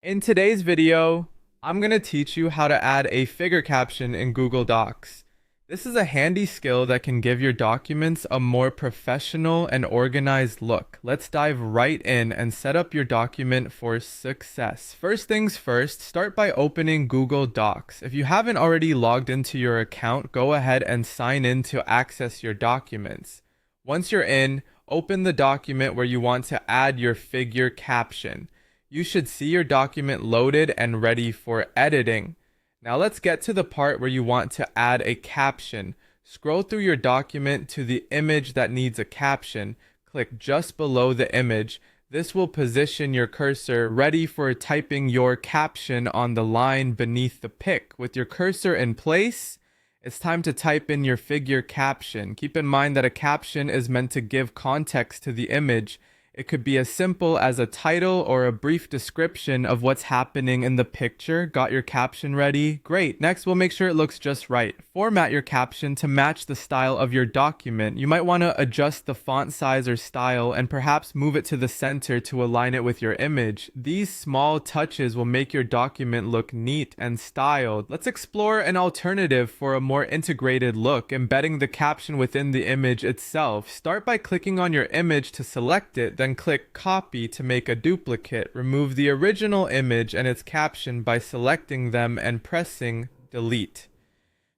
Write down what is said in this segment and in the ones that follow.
In today's video, I'm going to teach you how to add a figure caption in Google Docs. This is a handy skill that can give your documents a more professional and organized look. Let's dive right in and set up your document for success. First things first, start by opening Google Docs. If you haven't already logged into your account, go ahead and sign in to access your documents. Once you're in, open the document where you want to add your figure caption. You should see your document loaded and ready for editing. Now let's get to the part where you want to add a caption. Scroll through your document to the image that needs a caption. Click just below the image. This will position your cursor ready for typing your caption on the line beneath the pic. With your cursor in place, it's time to type in your figure caption. Keep in mind that a caption is meant to give context to the image. It could be as simple as a title or a brief description of what's happening in the picture. Got your caption ready? Great. Next, we'll make sure it looks just right. Format your caption to match the style of your document. You might want to adjust the font size or style and perhaps move it to the center to align it with your image. These small touches will make your document look neat and styled. Let's explore an alternative for a more integrated look, embedding the caption within the image itself. Start by clicking on your image to select it, then click Copy to make a duplicate. Remove the original image and its caption by selecting them and pressing Delete.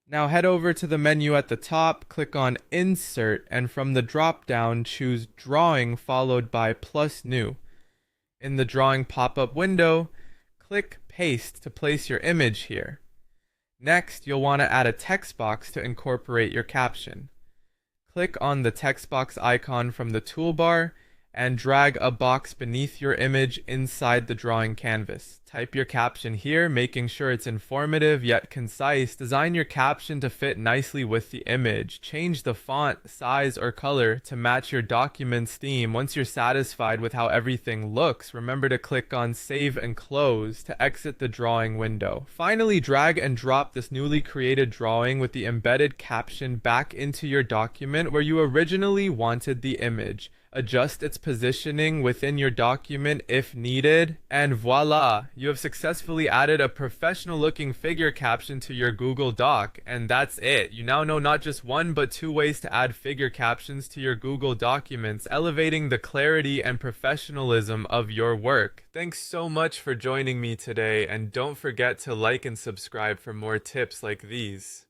Now head over to the menu at the top, click on Insert, and from the drop-down, choose Drawing followed by plus New. In the Drawing pop-up window, click Paste to place your image here. Next, you'll want to add a text box to incorporate your caption. Click on the text box icon from the toolbar and drag a box beneath your image inside the drawing canvas. Type your caption here, making sure it's informative yet concise. Design your caption to fit nicely with the image. Change the font, size, or color to match your document's theme. Once you're satisfied with how everything looks, remember to click on Save and Close to exit the drawing window. Finally, drag and drop this newly created drawing with the embedded caption back into your document where you originally wanted the image. Adjust its positioning within your document if needed, and voila! You have successfully added a professional looking figure caption to your Google Doc, and that's it. You now know not just one but two ways to add figure captions to your Google documents, elevating the clarity and professionalism of your work. Thanks so much for joining me today, and don't forget to like and subscribe for more tips like these.